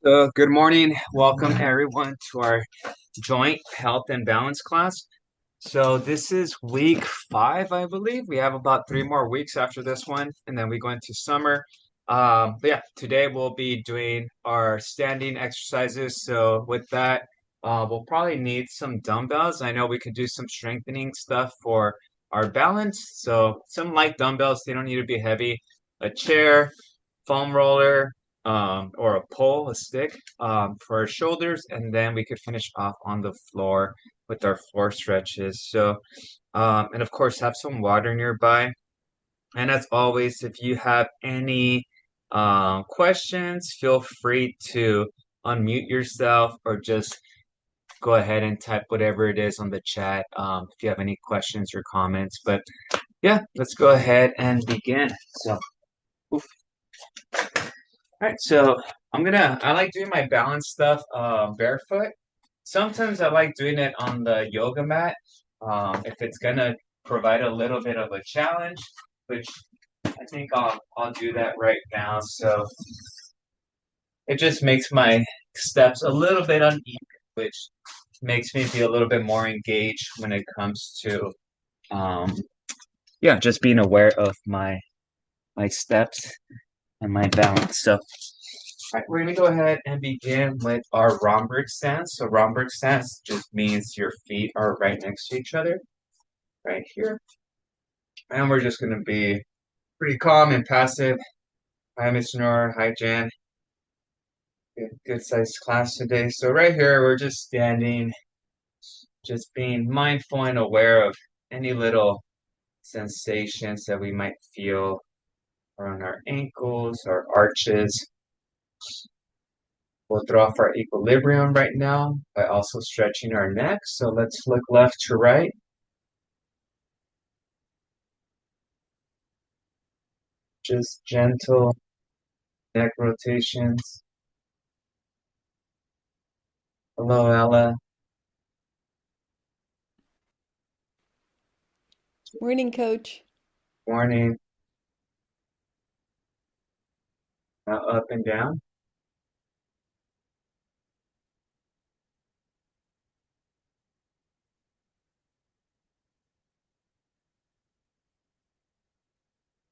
Good morning. Welcome everyone to our joint health and balance class. So this is week 5, I believe. We have about 3 more weeks after this one, and then we go into summer. But yeah, today we'll be doing our standing exercises. So with that, we'll probably need some dumbbells. I know we could do some strengthening stuff for our balance. So some light dumbbells, they don't need to be heavy. A chair, foam roller, or a pole, a stick, for our shoulders, and then we could finish off on the floor with our floor stretches. So, and of course, have some water nearby. And as always, if you have any questions, feel free to unmute yourself or just go ahead and type whatever it is on the chat if you have any questions or comments. But yeah, let's go ahead and begin. So, oof. All right, so I like doing my balance stuff barefoot. Sometimes I like doing it on the yoga mat if it's gonna provide a little bit of a challenge, which I think I'll do that right now. So it just makes my steps a little bit uneven, which makes me be a little bit more engaged when it comes to um, yeah, just being aware of my steps and my balance. So right, we're gonna go ahead and begin with our Romberg stance. So Romberg stance just means your feet are right next to each other, right here. And we're just gonna be pretty calm and passive. Hi, Mr. Nor. Hi, Jan. Good sized class today. So right here, we're just standing, just being mindful and aware of any little sensations that we might feel around our ankles, our arches. We'll throw off our equilibrium right now by also stretching our neck. So let's look left to right. Just gentle neck rotations. Hello, Ella. Morning, coach. Morning. Now up and down.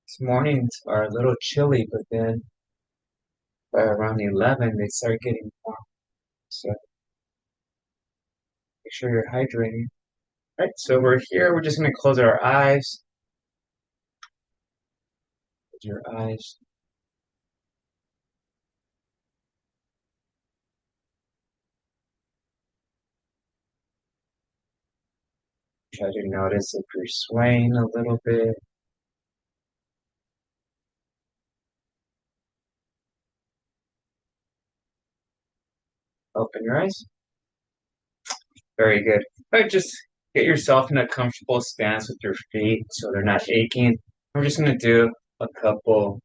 These mornings are a little chilly, but then by around 11, they start getting warm. So make sure you're hydrating. All right, so we're here. We're just going to close our eyes. Close your eyes. Try to notice if you're swaying a little bit. Open your eyes. Very good. All right, just get yourself in a comfortable stance with your feet so they're not aching. We're just going to do a couple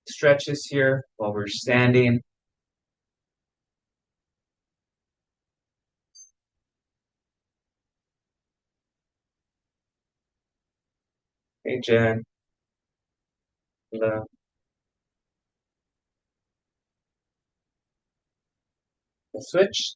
stretches here while we're standing. Hey, Jen. Hello. We'll switch.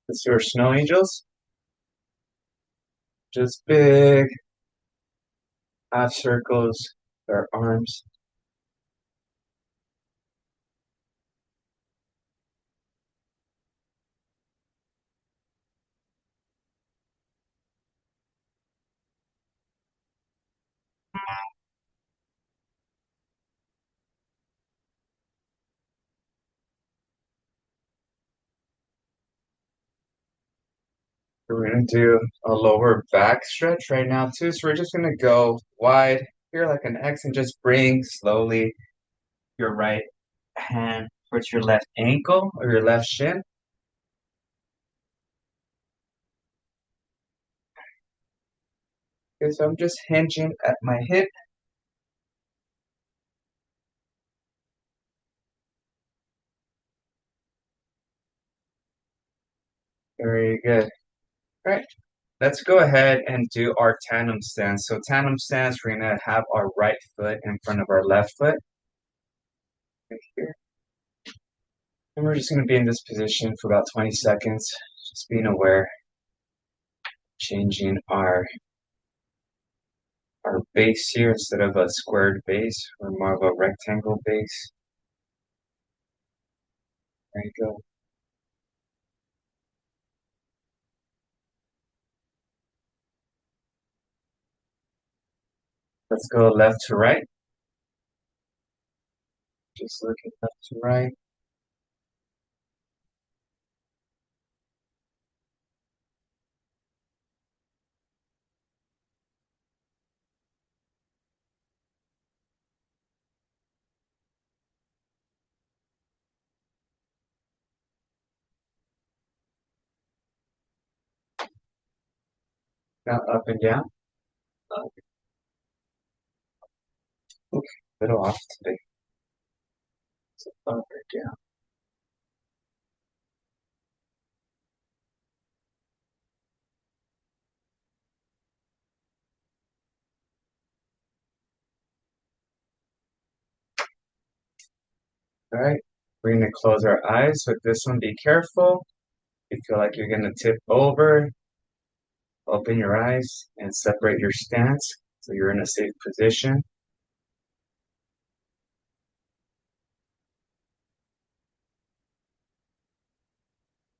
Let's do our snow angels. Just big half circles with our arms. We're going to do a lower back stretch right now, too. So we're just going to go wide here like an X and just bring slowly your right hand towards your left ankle or your left shin. Okay, so I'm just hinging at my hip. Very good. All right. Let's go ahead and do our tandem stance. So tandem stance, we're gonna have our right foot in front of our left foot right here. And we're just gonna be in this position for about 20 seconds, just being aware, changing our base here instead of a squared base, or more of a rectangle base. There you go. Let's go left to right. Just looking left to right. Now up and down. Up. Okay, a little off today. So up and down. All right. We're gonna close our eyes. With this one, be careful. You feel like you're gonna tip over, open your eyes and separate your stance so you're in a safe position.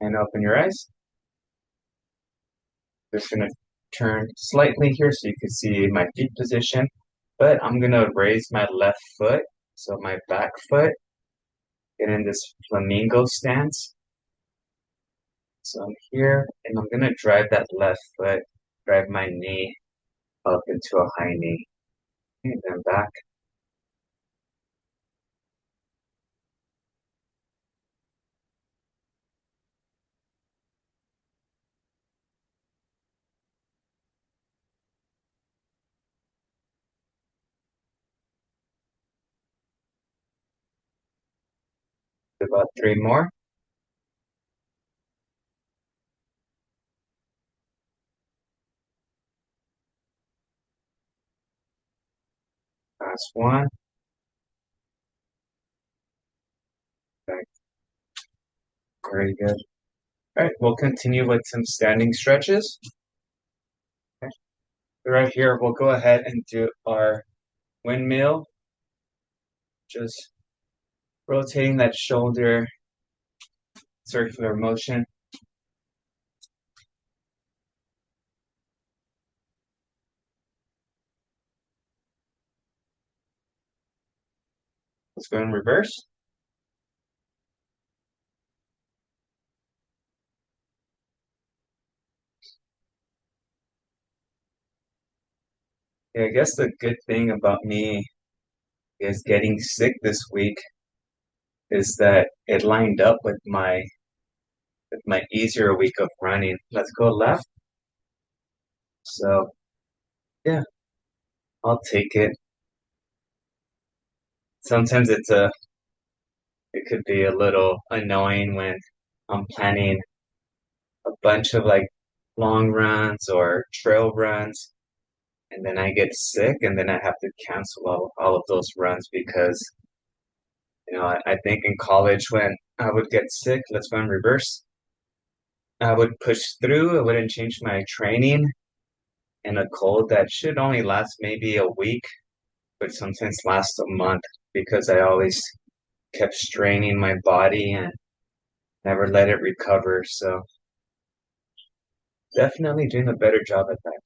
And open your eyes. Just gonna turn slightly here so you can see my feet position, but I'm gonna raise my left foot, so my back foot, get in this flamingo stance. So I'm here, and I'm gonna drive that left foot, drive my knee up into a high knee, and then back. About three more. Last one. Back. Very good. All right, we'll continue with some standing stretches. Okay. Right here, we'll go ahead and do our windmill, just rotating that shoulder, circular motion. Let's go in reverse. Yeah, I guess the good thing about me is getting sick this week is that it lined up with my easier week of running. Let's go left. So yeah, I'll take it. Sometimes it could be a little annoying when I'm planning a bunch of like long runs or trail runs, and then I get sick, and then I have to cancel all of those runs because, I think in college when I would get sick, let's go in reverse, I would push through, I wouldn't change my training, and a cold that should only last maybe a week, but sometimes last a month because I always kept straining my body and never let it recover. So definitely doing a better job at that.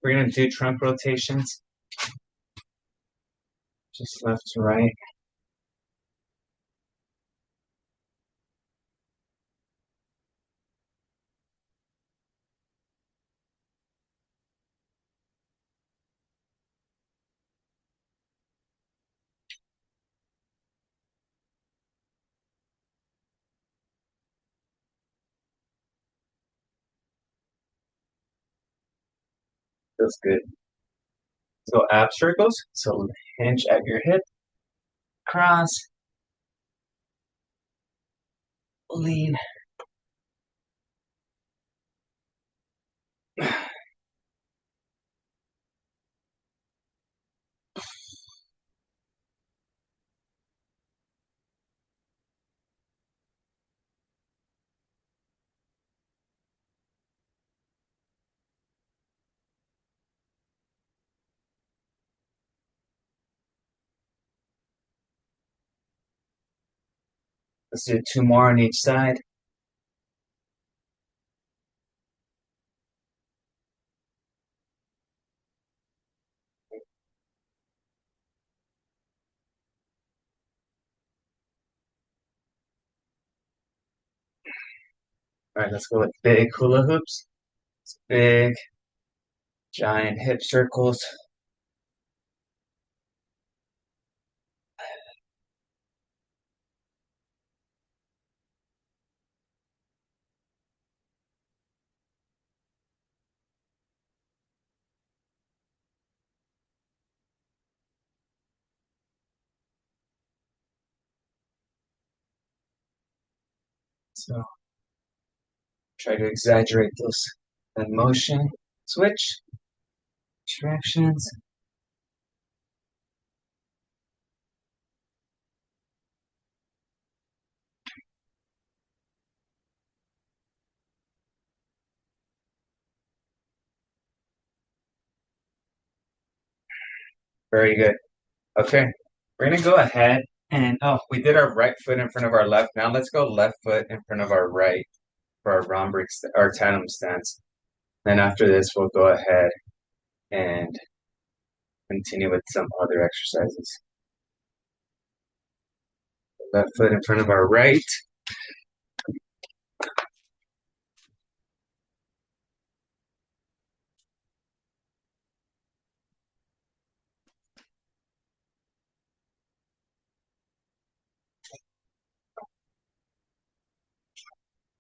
We're gonna do trunk rotations, just left to right. Feels good. So ab circles. So hinge at your hip, cross, Lean. Let's do two more on each side. All right, let's go with big hula hoops. Big, giant hip circles. So try to exaggerate those in motion. Switch, directions. Very good. Okay, we're gonna go ahead and we did our right foot in front of our left. Now let's go left foot in front of our right for our Romberg, our tandem stance. Then after this, we'll go ahead and continue with some other exercises. Left foot in front of our right.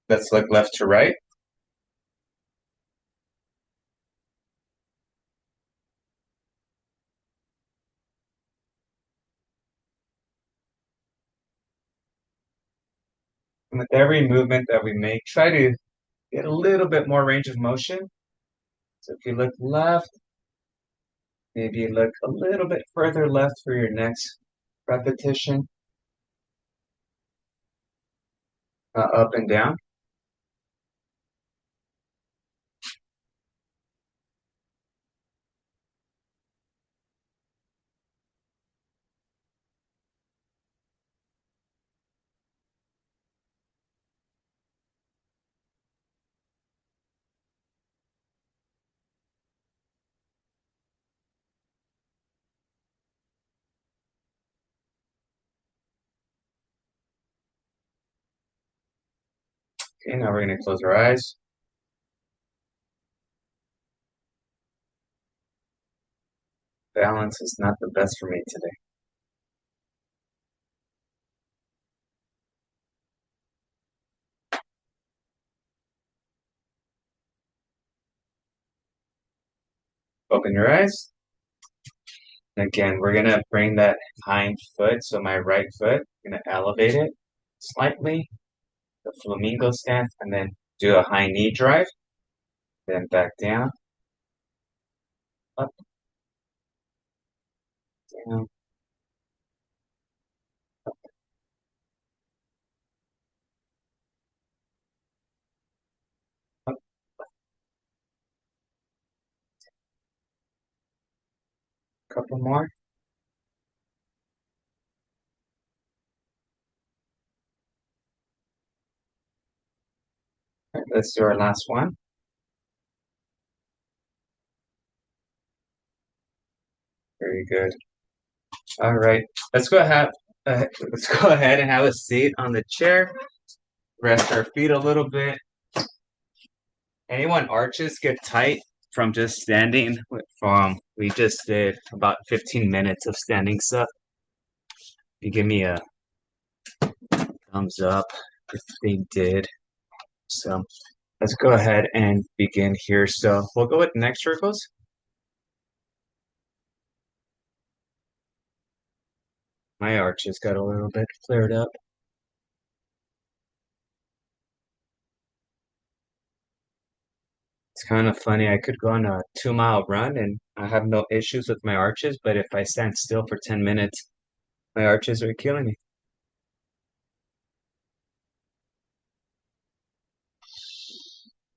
Let's look left to right. And with every movement that we make, try to get a little bit more range of motion. So if you look left, maybe look a little bit further left for your next repetition. Up and down. Okay, now we're going to close our eyes. Balance is not the best for me today. Open your eyes. Again, we're going to bring that hind foot, so my right foot, I'm going to elevate it slightly, the flamingo stance, and then do a high knee drive, then back down, up, down, up, a couple more. All right, let's do our last one. Very good. All right, let's go ahead and have a seat on the chair. Rest our feet a little bit. Anyone arches get tight from just standing? From we just did about 15 minutes of standing stuff. You give me a thumbs up if they did. So let's go ahead and begin here. So we'll go with neck circles. My arches got a little bit flared up. It's kind of funny. I could go on a 2 mile run and I have no issues with my arches, but if I stand still for 10 minutes, my arches are killing me.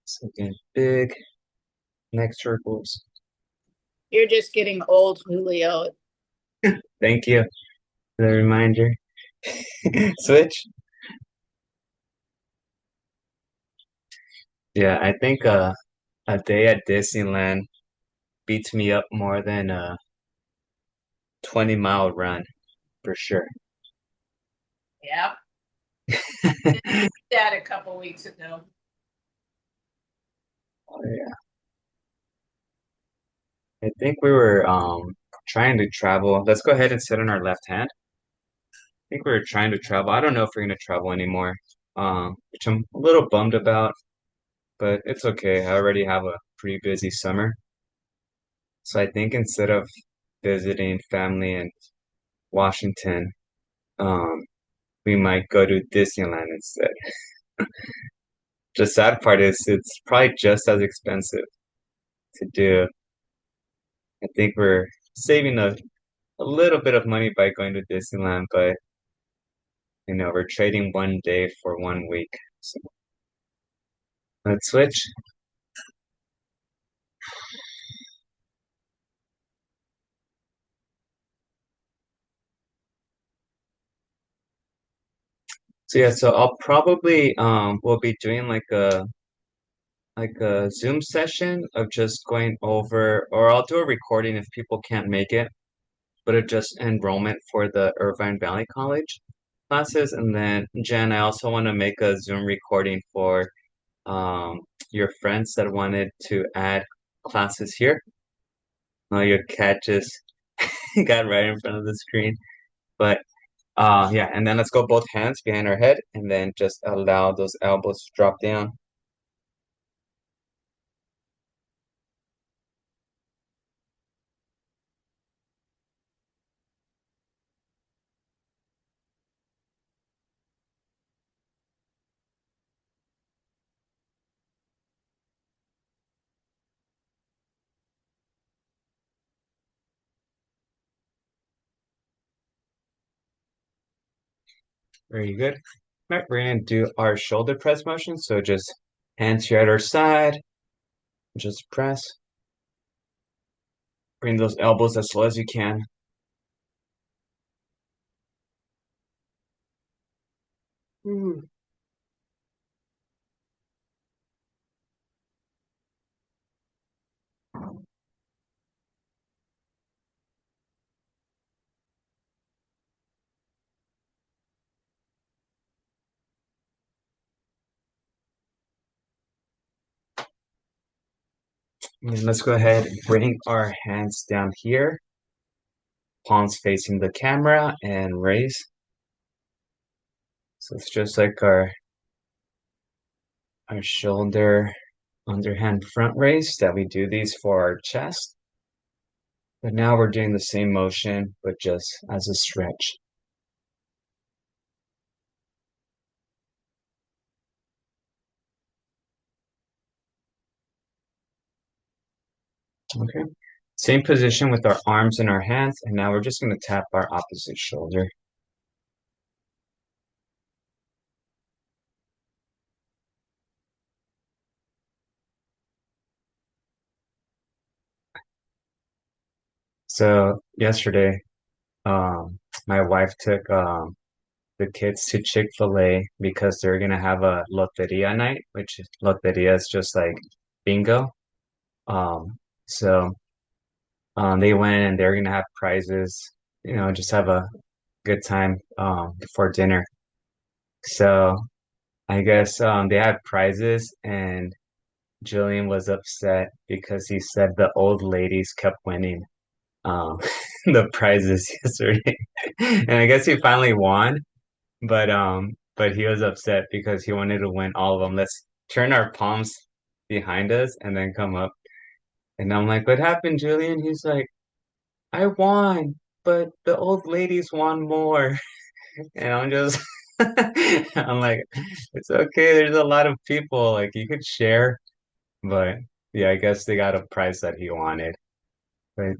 So again, big neck circles. You're just getting old, Julio. Thank you for the reminder. Switch. Yeah, I think a day at Disneyland beats me up more than a 20-mile run for sure. Yeah, that a couple weeks ago. Oh, yeah. I think we were trying to travel. Let's go ahead and sit on our left hand. I think we were trying to travel. I don't know if we're gonna travel anymore. Which I'm a little bummed about, but it's okay. I already have a pretty busy summer. So I think instead of visiting family in Washington, um, we might go to Disneyland instead. The sad part is it's probably just as expensive to do. I think we're saving a little bit of money by going to Disneyland, but we're trading one day for 1 week. So let's switch. So yeah, so I'll probably we'll be doing like a Zoom session of just going over, or I'll do a recording if people can't make it, but it just enrollment for the Irvine Valley College classes. And then Jen, I also want to make a Zoom recording for um your friends that wanted to add classes here. Oh, your cat just got right in front of the screen. But yeah, and then let's go both hands behind our head and then just allow those elbows to drop down. Very good. All right, we're gonna do our shoulder press motion. So just hands here at our side, just press. Bring those elbows as slow as you can. Mm. And then let's go ahead and bring our hands down here, palms facing the camera and raise. So it's just like our shoulder underhand front raise that we do these for our chest. But now we're doing the same motion, but just as a stretch. Okay. Same position with our arms and our hands, and now we're just going to tap our opposite shoulder. So yesterday, my wife took the kids to Chick-fil-A because they're gonna have a loteria night, which loteria is just like bingo. Um, so they went and they're gonna have prizes, just have a good time before dinner. So I guess they had prizes and Julian was upset because he said the old ladies kept winning um the prizes yesterday. And I guess he finally won, but he was upset because he wanted to win all of them. Let's turn our palms behind us and then come up. And I'm like, "What happened, Julian?" He's like, "I won, but the old ladies won more." And I'm just I'm like, "It's okay, there's a lot of people, like you could share." But Yeah, I guess they got a price that he wanted. But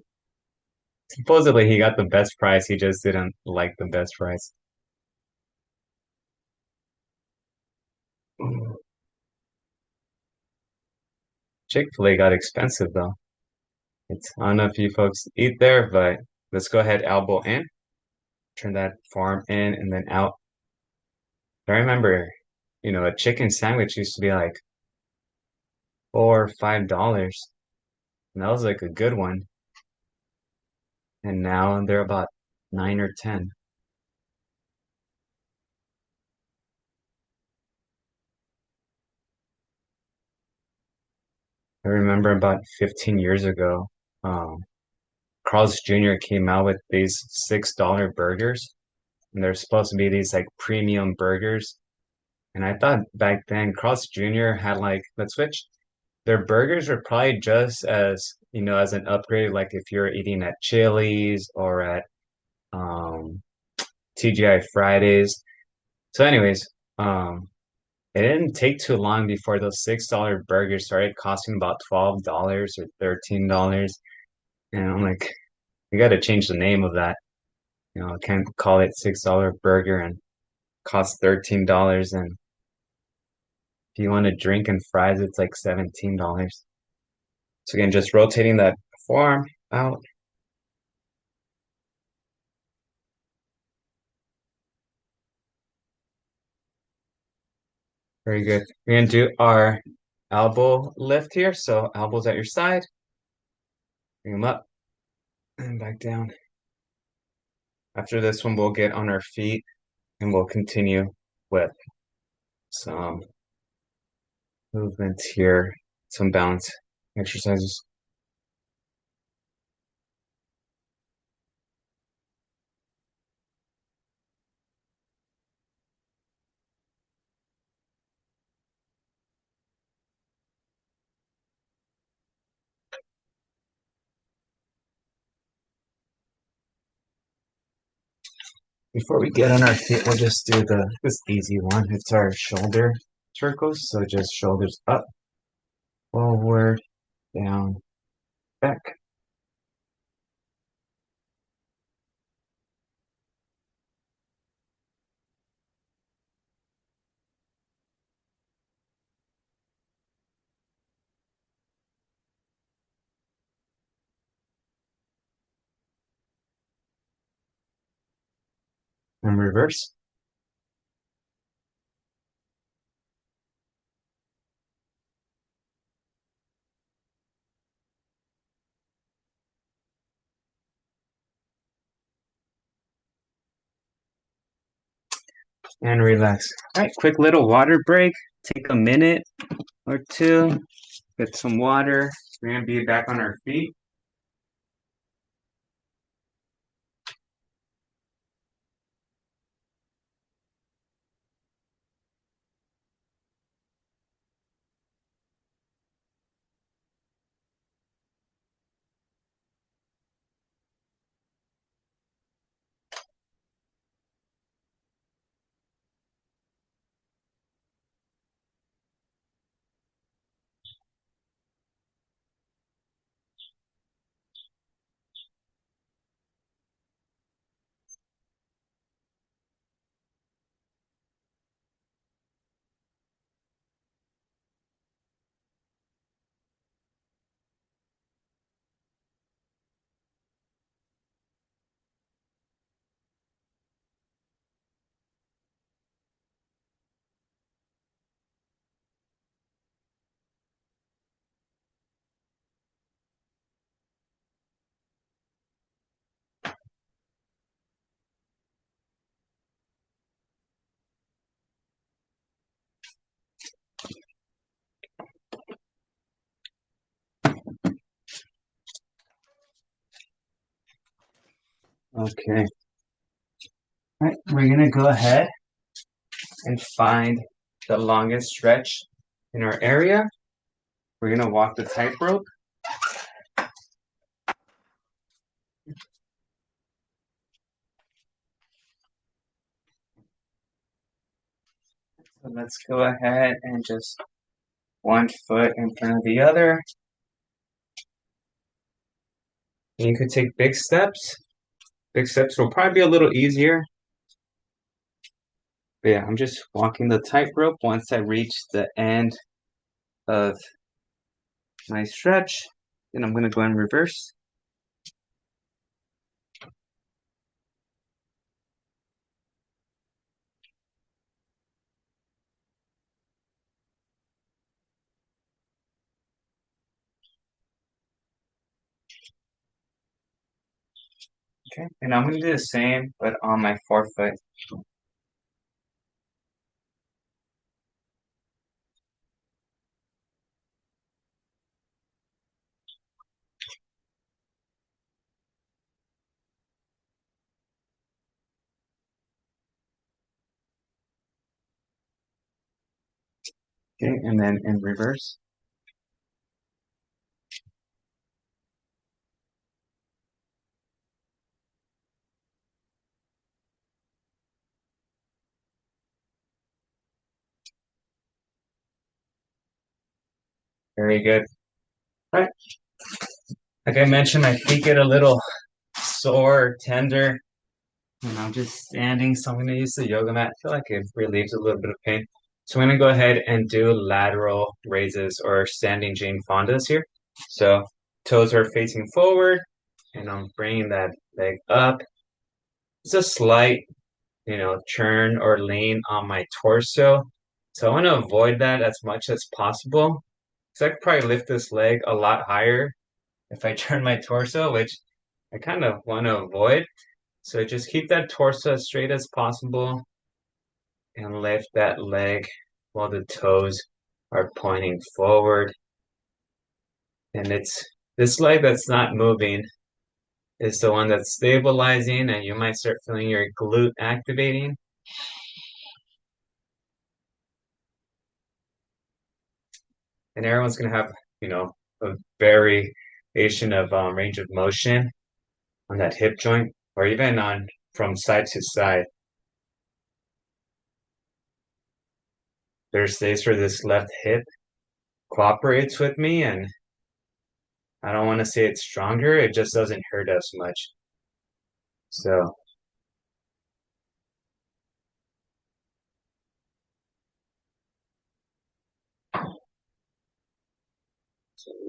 supposedly he got the best price, he just didn't like the best price. Chick-fil-A got expensive though. I don't know if you folks eat there, but let's go ahead, elbow in, turn that forearm in and then out. I remember, a chicken sandwich used to be like $4 or $5, and that was like a good one. And now they're about 9 or 10. I remember about 15 years ago, um, Carl's Jr. came out with these $6 burgers, and they're supposed to be these like premium burgers. And I thought back then Carl's Jr. had like, let's switch. Their burgers are probably just as, as an upgrade, like if you're eating at Chili's or at um, TGI Fridays. So, anyways, it didn't take too long before those $6 burgers started costing about $12 or $13. And I'm like, we got to change the name of that. I can't call it $6 burger and cost $13. And if you want a drink and fries, it's like $17. So again, just rotating that forearm out. Very good. We're gonna do our elbow lift here. So elbows at your side, bring them up and back down. After this one, we'll get on our feet and we'll continue with some movements here, some balance exercises. Before we get on our feet, we'll just do this easy one. It's our shoulder circles. So just shoulders up, forward, down, back. And reverse. And relax. All right, quick little water break. Take a minute or two, get some water. We're gonna be back on our feet. Okay. All right, we're gonna go ahead and find the longest stretch in our area. We're gonna walk the tightrope. So let's go ahead and just one foot in front of the other. And you could take big steps. Big steps will probably be a little easier. But yeah, I'm just walking the tightrope once I reach the end of my stretch. Then I'm gonna go in reverse. Okay, and I'm gonna do the same, but on my forefoot. Okay, and then in reverse. Very good. All right. Like I mentioned, my feet get a little sore or tender and I'm just standing, so I'm gonna use the yoga mat. I feel like it relieves a little bit of pain. So I'm gonna go ahead and do lateral raises or standing Jane Fondas here. So toes are facing forward and I'm bringing that leg up. It's a slight, turn or lean on my torso. So I want to avoid that as much as possible. So I could probably lift this leg a lot higher if I turn my torso, which I kind of want to avoid. So just keep that torso as straight as possible and lift that leg while the toes are pointing forward. And it's this leg that's not moving is the one that's stabilizing, and you might start feeling your glute activating. And everyone's going to have, a variation of range of motion on that hip joint or even on from side to side. There's days where this left hip cooperates with me, and I don't want to say it's stronger, it just doesn't hurt as much. So,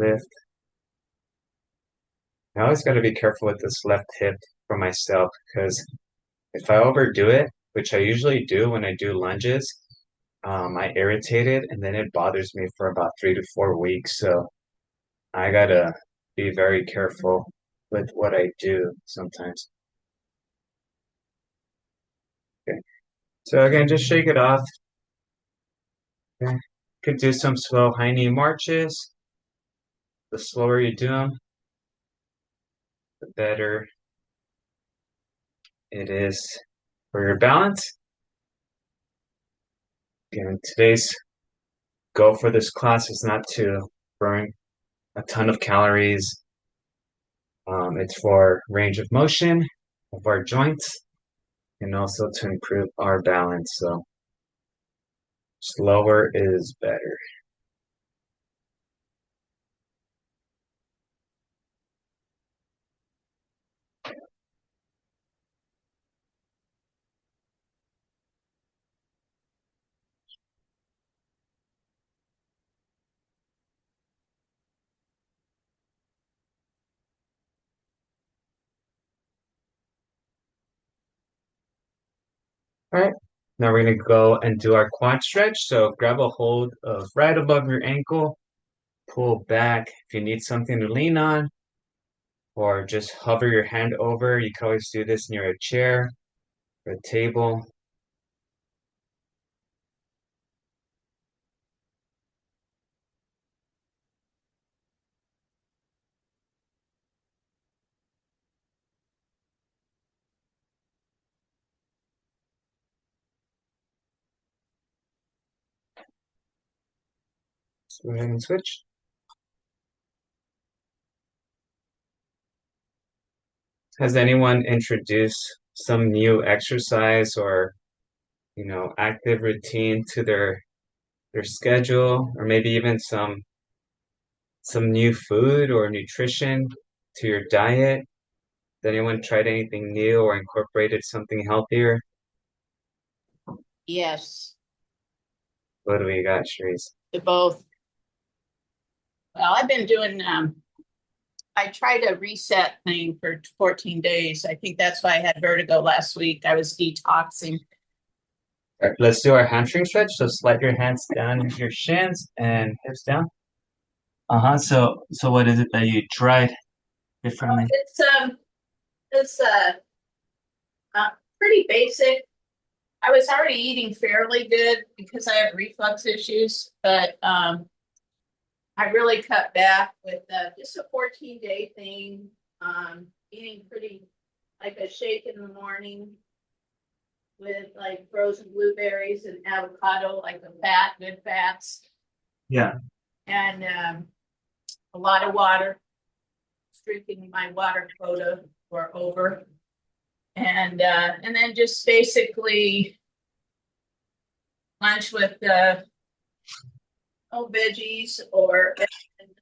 lift. I always got to be careful with this left hip for myself because if I overdo it, which I usually do when I do lunges, I irritate it and then it bothers me for about 3 to 4 weeks. So I gotta be very careful with what I do sometimes. Okay. So again, just shake it off. Okay. Could do some slow high knee marches. The slower you do them, the better it is for your balance. Again, today's goal for this class is not to burn a ton of calories. It's for range of motion of our joints and also to improve our balance. So slower is better. All right. Now we're going to go and do our quad stretch. So grab a hold of right above your ankle, pull back. If you need something to lean on, or just hover your hand over, you can always do this near a chair or a table. So go ahead and switch. Has anyone introduced some new exercise or, active routine to their schedule, or maybe even some new food or nutrition to your diet? Has anyone tried anything new or incorporated something healthier? Yes, What do we got, Sharice? to both. Well, I've been doing, I tried a reset thing for 14 days. I think that's why I had vertigo last week. I was detoxing. All right, let's do our hamstring stretch. So slide your hands down into your shins and hips down. So what is it that you tried differently? It's pretty basic. I was already eating fairly good because I have reflux issues, but I really cut back with just a 14-day thing. Eating pretty like a shake in the morning with like frozen blueberries and avocado, like the good fats, Yeah. and a lot of water. Drinking my water quota or over, and then just basically lunch with veggies or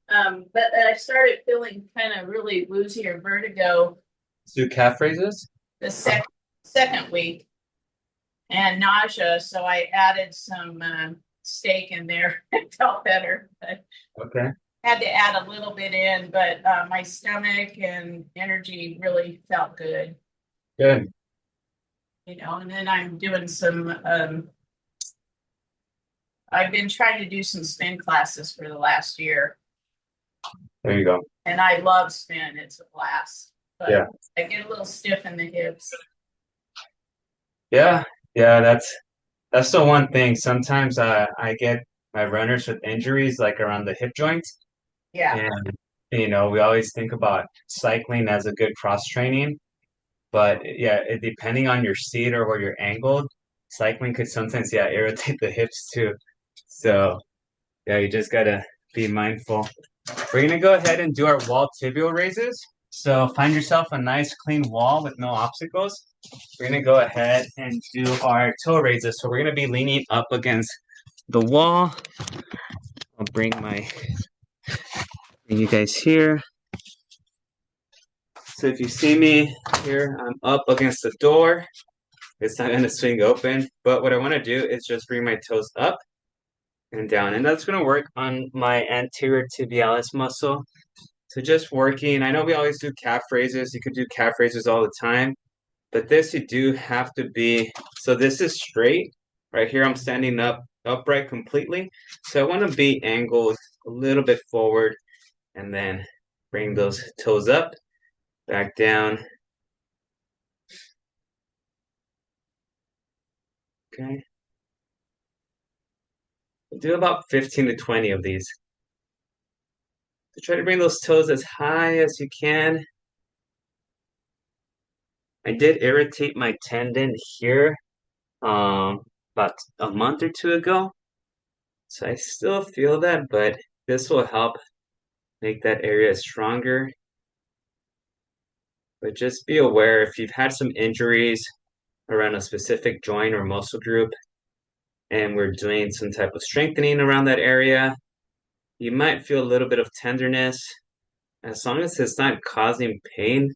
but I started feeling kind of really woozy or vertigo Let's do calf raises. the second week and nausea, so I added some steak in there. It felt better, but Okay. had to add a little bit in, but my stomach and energy really felt good, Good. and then I'm doing some I've been trying to do some spin classes for the last year, There you go. and I love spin. It's a blast, but Yeah. I get a little stiff in the hips. Yeah. Yeah. That's the one thing. Sometimes I get my runners with injuries like around the hip joints. Yeah. And we always think about cycling as a good cross training, but yeah, depending on your seat or where you're angled, cycling could sometimes irritate the hips too. So yeah, you just gotta be mindful. We're gonna go ahead and do our wall tibial raises. So find yourself a nice clean wall with no obstacles. We're gonna go ahead and do our toe raises. So we're gonna be leaning up against the wall. I'll bring you guys here. So if you see me here, I'm up against the door. It's not gonna swing open, but what I wanna do is just bring my toes up and down, and that's gonna work on my anterior tibialis muscle. So just working, I know we always do calf raises. You could do calf raises all the time, but this you do have to be, so this is straight. Right here, I'm standing up upright completely. So I wanna be angled a little bit forward and then bring those toes up, back down. Okay. Do about 15 to 20 of these. So try to bring those toes as high as you can. I did irritate my tendon here about a month or two ago. So I still feel that, but this will help make that area stronger. But just be aware if you've had some injuries around a specific joint or muscle group, and we're doing some type of strengthening around that area, you might feel a little bit of tenderness. As long as it's not causing pain,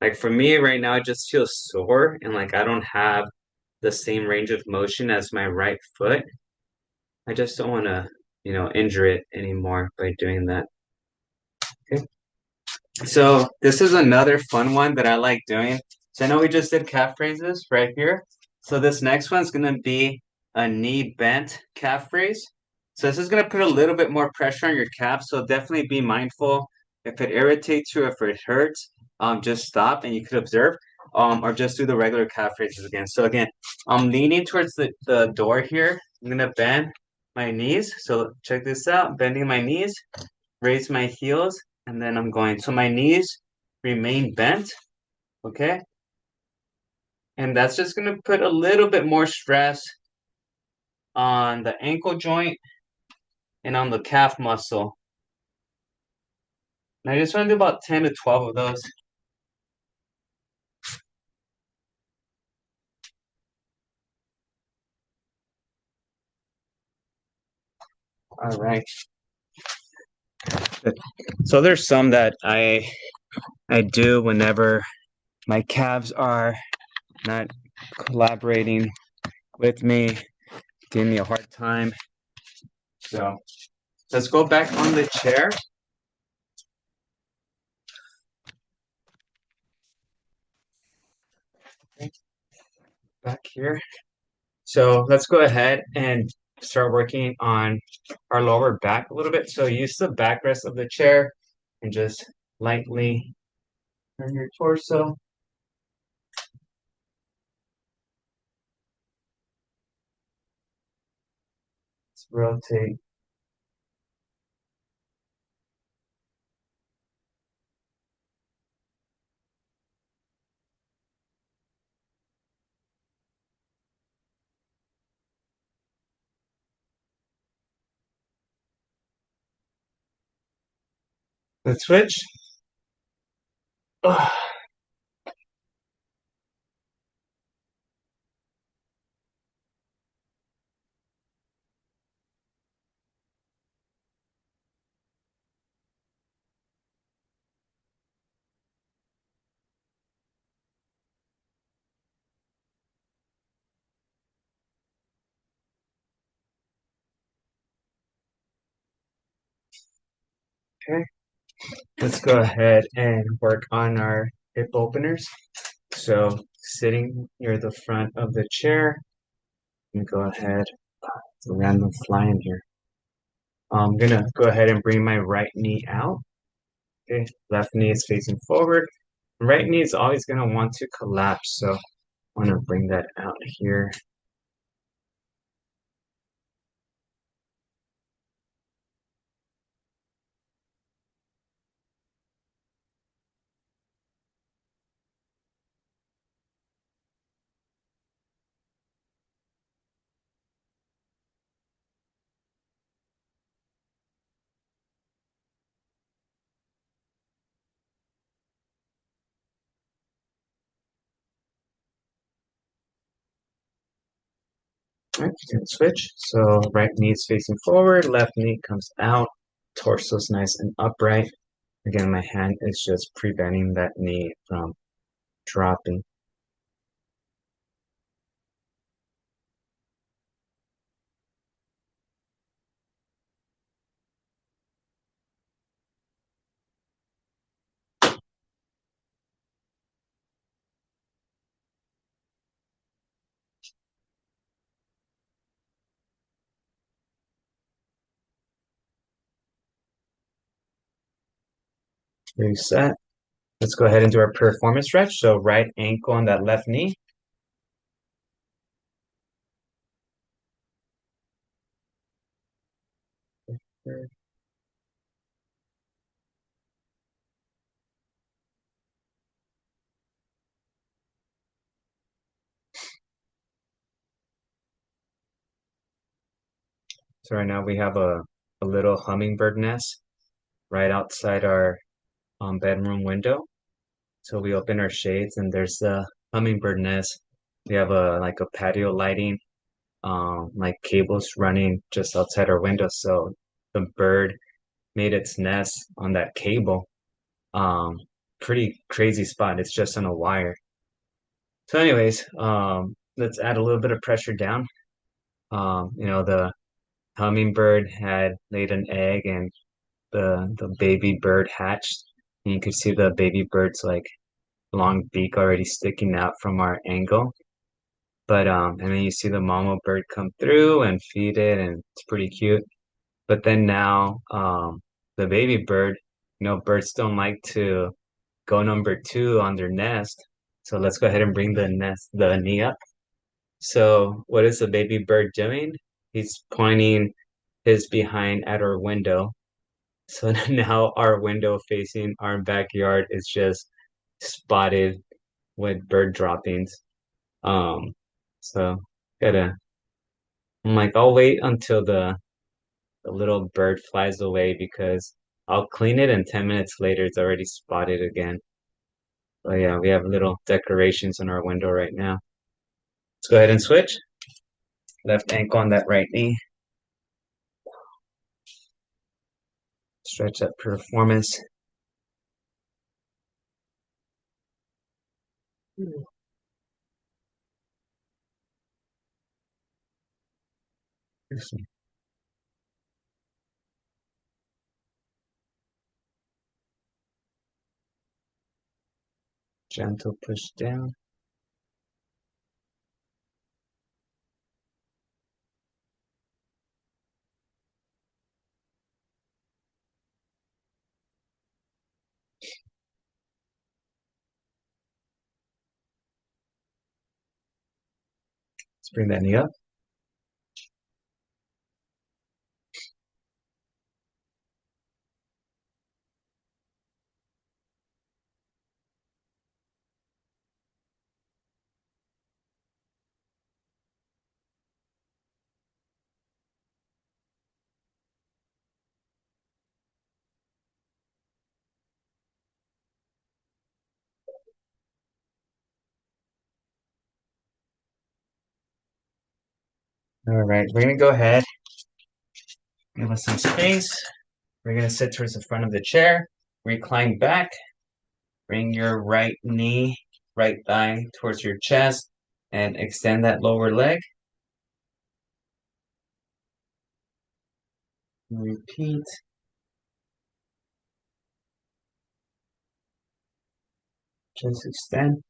like for me right now, it just feels sore and like I don't have the same range of motion as my right foot. I just don't want to, injure it anymore by doing that. Okay. So this is another fun one that I like doing. So I know we just did calf raises right here. So this next one's gonna be a knee bent calf raise. So this is gonna put a little bit more pressure on your calf. So definitely be mindful. If it irritates you, if it hurts, just stop and you could observe. Or just do the regular calf raises again. So again, I'm leaning towards the door here. I'm gonna bend my knees. So check this out, bending my knees, raise my heels, and then I'm going. So my knees remain bent, okay? And that's just gonna put a little bit more stress on the ankle joint and on the calf muscle. And I just want to do about 10 to 12 of those. All right. So there's some that I I do whenever my calves are not collaborating with me, giving me a hard time. So let's go back on the chair. Back here. So let's go ahead and start working on our lower back a little bit. So use the backrest of the chair and just lightly turn your torso. Let's rotate. Let's switch. Ugh. Okay. Let's go ahead and work on our hip openers. So sitting near the front of the chair, and go ahead, it's a random fly in here. I'm gonna go ahead and bring my right knee out. Okay, left knee is facing forward. Right knee is always gonna want to collapse, so I want to bring that out here. All right, you can switch. So right knee is facing forward, left knee comes out, torso's nice and upright. Again, my hand is just preventing that knee from dropping. Reset. Let's go ahead and do our performance stretch. So right ankle on that left knee. So right now we have a little hummingbird nest right outside our bedroom window. So we open our shades and there's the hummingbird nest. We have a like a patio lighting, like cables running just outside our window. So the bird made its nest on that cable. Um, Pretty crazy spot. It's just on a wire. So anyways, let's add a little bit of pressure down. The hummingbird had laid an egg and the baby bird hatched. And you could see the baby bird's like long beak already sticking out from our angle. But and then you see the mama bird come through and feed it, and it's pretty cute. But then now, the baby bird, birds don't like to go number two on their nest. So let's go ahead and bring the knee up. So what is the baby bird doing? He's pointing his behind at our window. So now our window facing our backyard is just spotted with bird droppings. Um, so gotta, I'm like, I'll wait until the little bird flies away because I'll clean it and 10 minutes later it's already spotted again. But yeah, we have little decorations on our window right now. Let's go ahead and switch. Left ankle on that right knee. Stretch that performance. Gentle push down. Let's bring that knee up. All right, we're gonna go ahead. Give us some space. We're gonna sit towards the front of the chair. Recline back. Bring your right knee, right thigh towards your chest and extend that lower leg. Repeat. Just extend.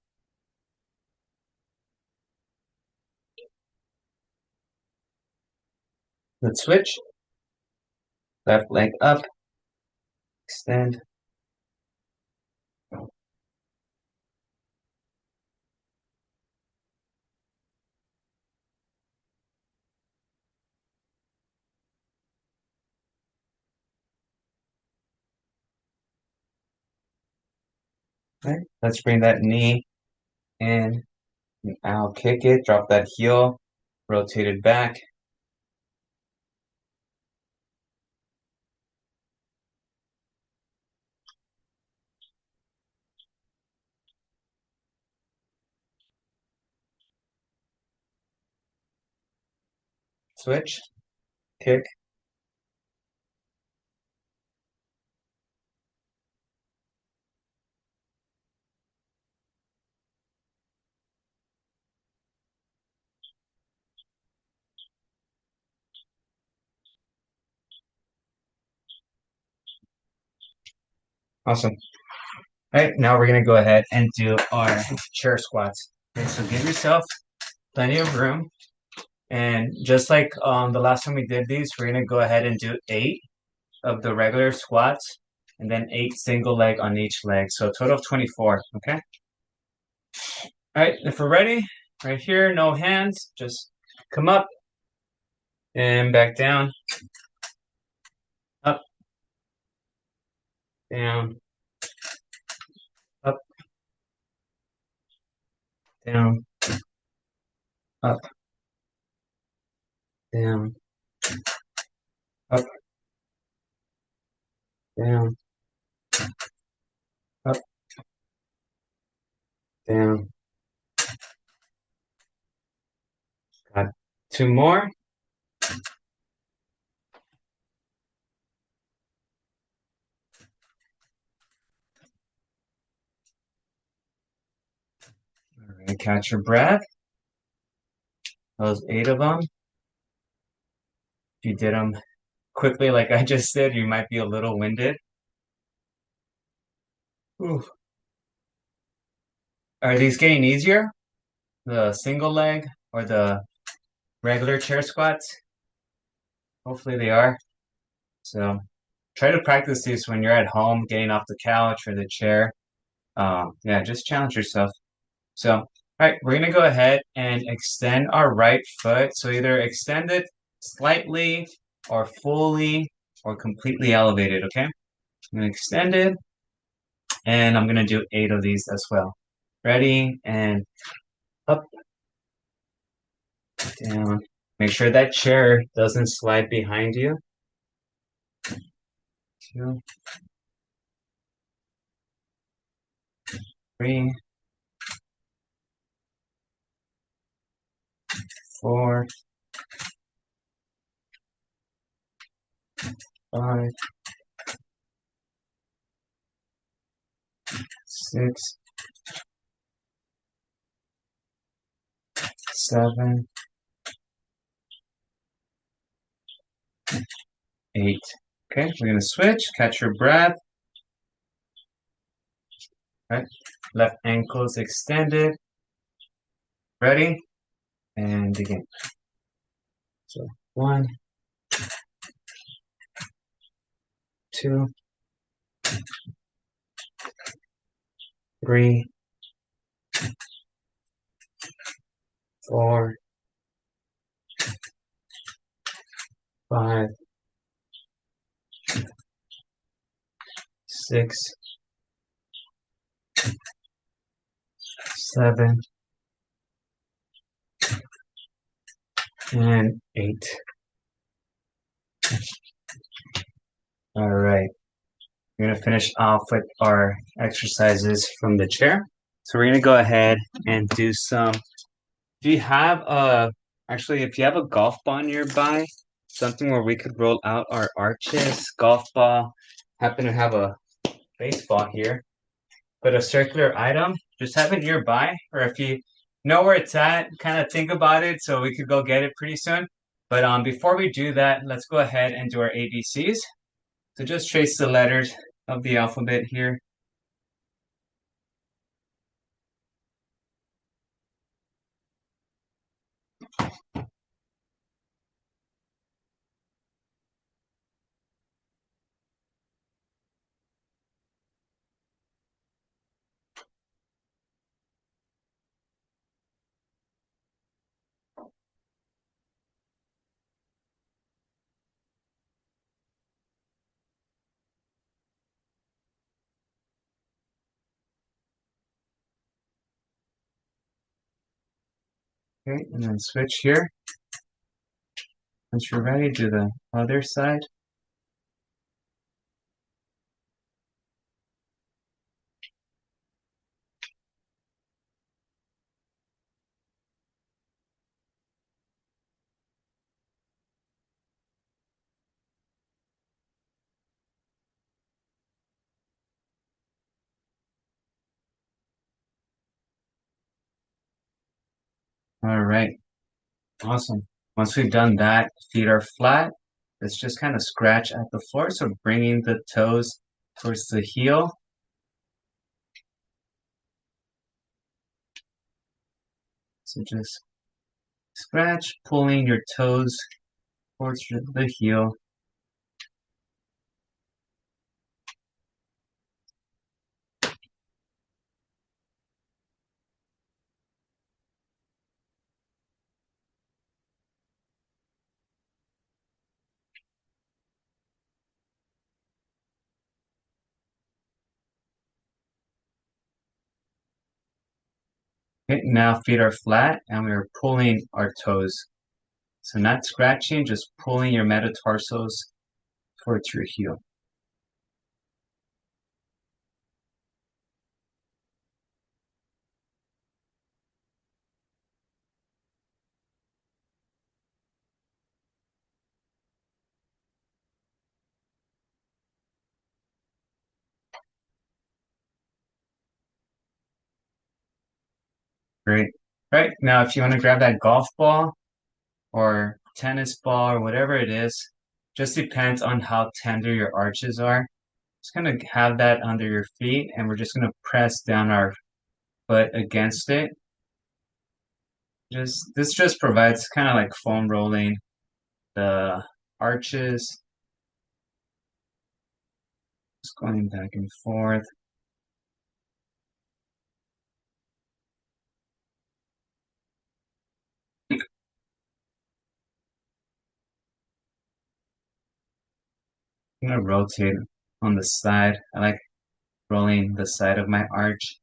Let's switch. Left leg up. Extend. Okay. Let's bring that knee in. I'll kick it. Drop that heel. Rotate it back. Switch. Kick. Awesome. All right, now we're gonna go ahead and do our chair squats. Okay, so give yourself plenty of room. And just like the last time we did these, we're gonna go ahead and do 8 of the regular squats and then 8 single leg on each leg. So a total of 24, okay? All right, if we're ready, right here, no hands, just come up and back down, up, down, up, down, up, down, up, down, up, down. Got 2 more. All right, catch your breath. Those 8 of them. If you did them quickly like I just did, you might be a little winded. Ooh. Are these getting easier? The single leg or the regular chair squats? Hopefully they are. So try to practice these when you're at home, getting off the couch or the chair. Yeah, just challenge yourself. So, all right, we're gonna go ahead and extend our right foot. So either extend it slightly or fully or completely elevated, okay? I'm gonna extend it and I'm gonna do 8 of these as well. Ready? And up, down. Make sure that chair doesn't slide behind you. 2, 3, 4, 5, 6, 7, 8. Okay, we're gonna switch, catch your breath. Right, left ankle's extended. Ready? And begin. So 1, 2, 3, 4, 5, 6, 7, and 8. All right. We're going to finish off with our exercises from the chair. So we're going to go ahead and do some. Do you have actually, if you have a golf ball nearby, something where we could roll out our arches, golf ball, happen to have a baseball here, but a circular item, just have it nearby, or if you know where it's at, kind of think about it so we could go get it pretty soon. But before we do that, let's go ahead and do our ABCs. So just trace the letters of the alphabet here. Okay, and then switch here. Once you're ready, do the other side. All right, awesome. Once we've done that, feet are flat. Let's just kind of scratch at the floor. So bringing the toes towards the heel. So just scratch, pulling your toes towards the heel. Okay, now feet are flat and we're pulling our toes. So not scratching, just pulling your metatarsals towards your heel. Great. Right, now if you want to grab that golf ball or tennis ball or whatever it is, just depends on how tender your arches are. Just gonna have that under your feet and we're just gonna press down our foot against it. This just provides kind of like foam rolling the arches. Just going back and forth. I'm gonna rotate on the side. I like rolling the side of my arch.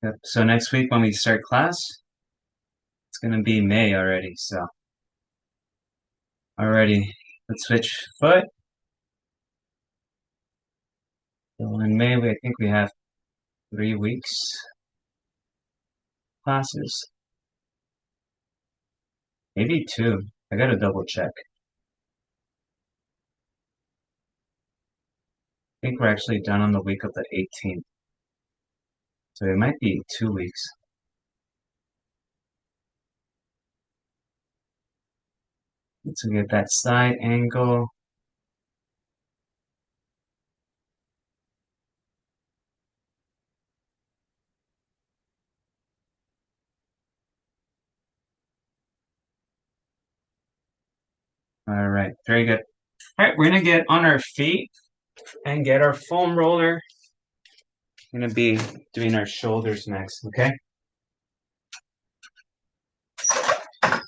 Yep. So next week when we start class, it's gonna be May already. So already, let's switch foot. So in May, I think we have 3 weeks classes, maybe 2. I gotta double check. think we're actually done on the week of the 18th. So it might be 2 weeks. Let's get that side angle. All right, very good. All right, we're gonna get on our feet and get our foam roller. We're gonna be doing our shoulders next, okay?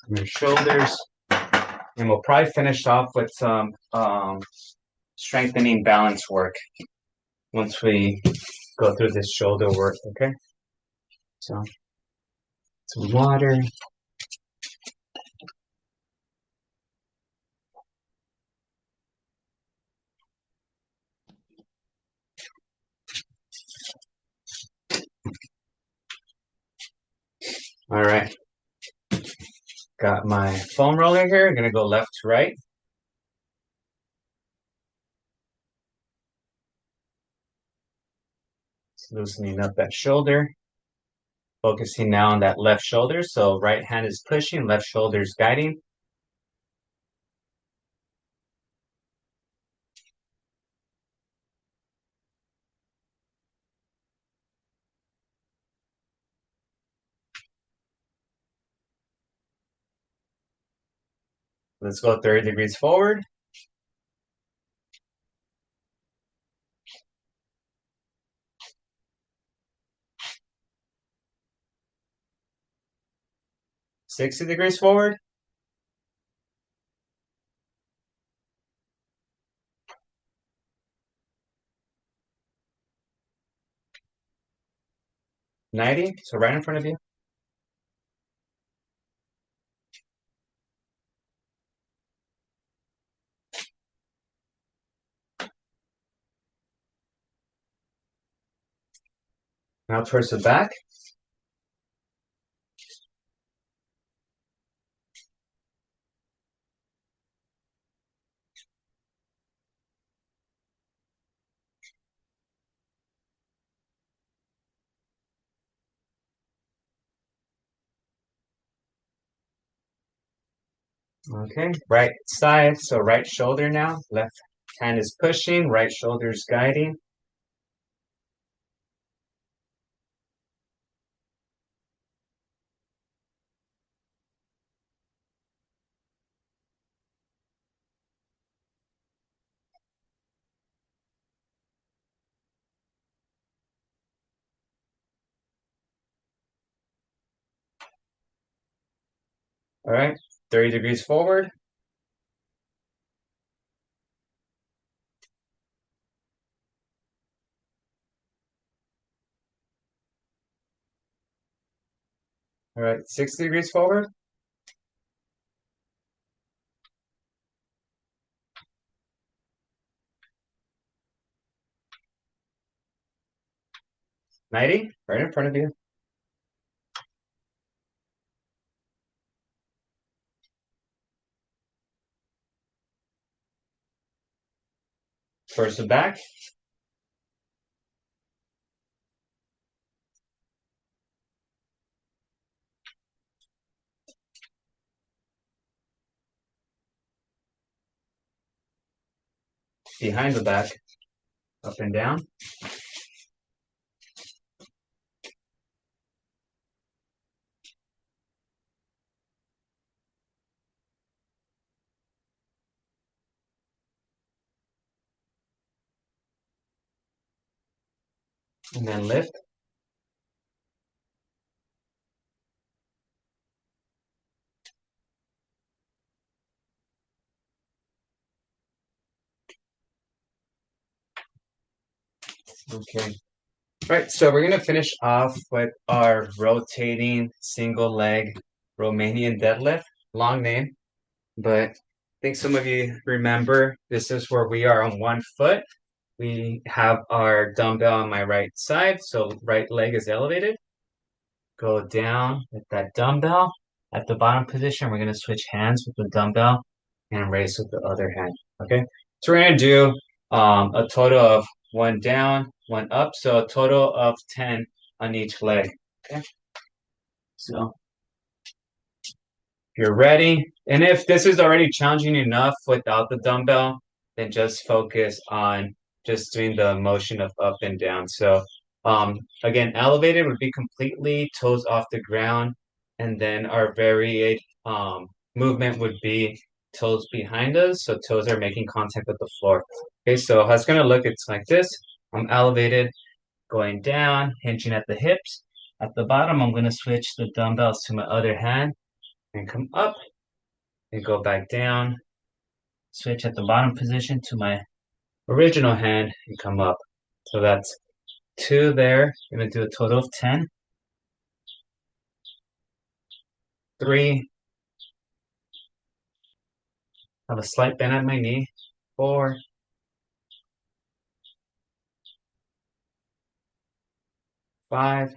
Your shoulders, and we'll probably finish off with some strengthening balance work once we go through this shoulder work, okay? So, some water. All right. Got my foam roller here. I'm gonna go left to right. Loosening up that shoulder. Focusing now on that left shoulder. So right hand is pushing, left shoulder is guiding. Let's go 30 degrees forward. Sixty degrees forward. $90, so right in front of you. Now towards the back. Okay, right side, so right shoulder now. Left hand is pushing, right shoulder is guiding. All right, 30 degrees forward. All right, 60 degrees forward. $90, right in front of you. Towards the back. Behind the back. Up and down. And then lift. Okay. All right, so we're gonna finish off with our rotating single leg Romanian deadlift. Long name, but I think some of you remember this is where we are on one foot. We have our dumbbell on my right side, so right leg is elevated. Go down with that dumbbell. At the bottom position, we're gonna switch hands with the dumbbell and raise with the other hand. Okay, so we're gonna do a total of one down, one up. So a total of 10 on each leg. Okay. So you're ready. And if this is already challenging enough without the dumbbell, then just focus on just doing the motion of up and down. So again, elevated would be completely toes off the ground, and then our varied movement would be toes behind us, so toes are making contact with the floor. Okay, so how it's gonna look, it's like this. I'm elevated, going down, hinging at the hips. At the bottom, I'm gonna switch the dumbbells to my other hand and come up and go back down. Switch at the bottom position to my original hand and come up. So that's 2 there. I'm gonna do a total of 10. 3. Have a slight bend at my knee. 4. 5.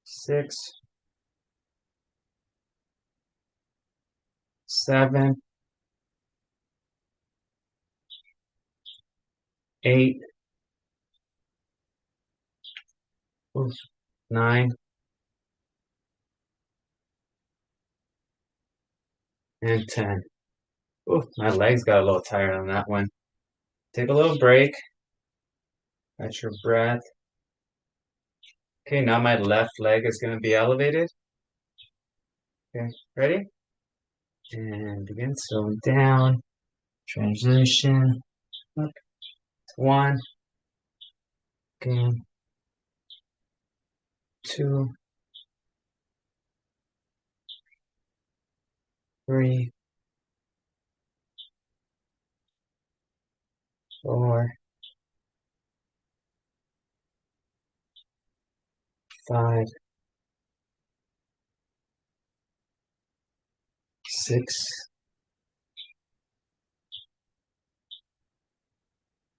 6. 7. 8. 9. And 10. Ooh, my legs got a little tired on that one. Take a little break. Catch your breath. Okay, now my left leg is going to be elevated. Okay, ready? And begin. So down, transition, up, 1, again, 2, 3, 4, 5, 6,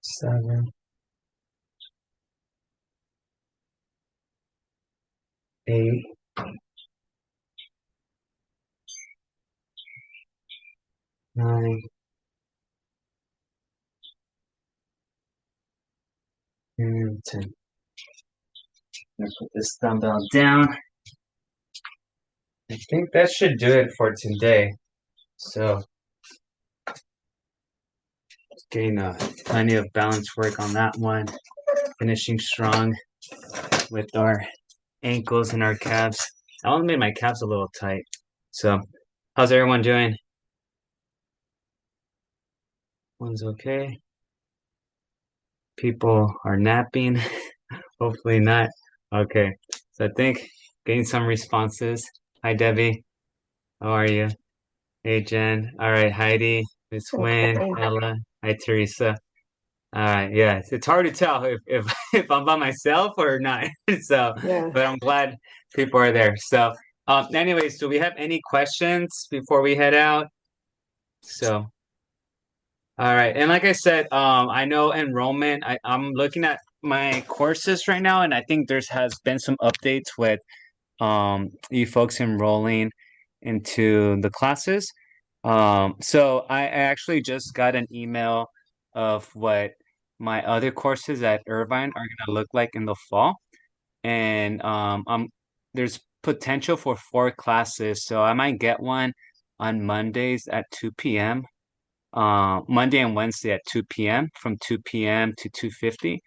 7, 8, 9, and 10. I'm gonna put this dumbbell down. I think that should do it for today. So, getting plenty of balance work on that one. Finishing strong with our ankles and our calves. I only made my calves a little tight. So, how's everyone doing? One's okay. People are napping. Hopefully not. Okay. So I think getting some responses. Hi, Debbie. How are you? Hey, Jen. All right, Heidi, Miss Wynn, Ella. Hi, Teresa. All right, yeah, it's hard to tell if if I'm by myself or not. So, Yeah. but I'm glad people are there. So, anyways, do we have any questions before we head out? So, all right, and like I said, I know enrollment. I'm looking at my courses right now, and I think there's has been some updates with you folks enrolling into the classes. So I actually just got an email of what my other courses at Irvine are gonna look like in the fall. And there's potential for 4 classes. So I might get one on Mondays at 2 p.m. Monday and Wednesday at 2 p.m. from 2 p.m. to 2:50,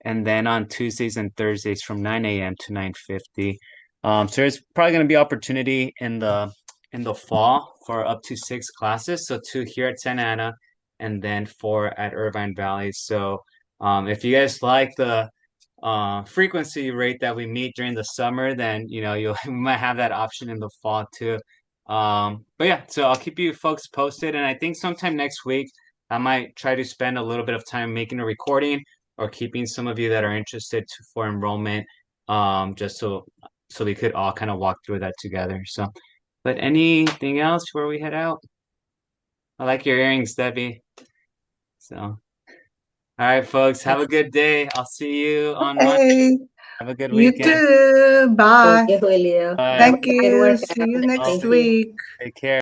and then on Tuesdays and Thursdays from 9 a.m. to 9:50. So there's probably going to be opportunity in the fall for up to 6 classes. So 2 here at Santa Ana, and then 4 at Irvine Valley. So if you guys like the frequency rate that we meet during the summer, then you we might have that option in the fall too. But yeah, so I'll keep you folks posted, and I think sometime next week I might try to spend a little bit of time making a recording or keeping some of you that are interested for enrollment, just so we could all kind of walk through that together. So, but anything else before we head out? I like your earrings, Debbie. So, all right, folks, have a good day. I'll see you on Monday. Hey, Have a good you weekend. too. Bye. Thank you, Julio. Bye. Thank Good you. work, See you Anna. next Thank you. week. Take care.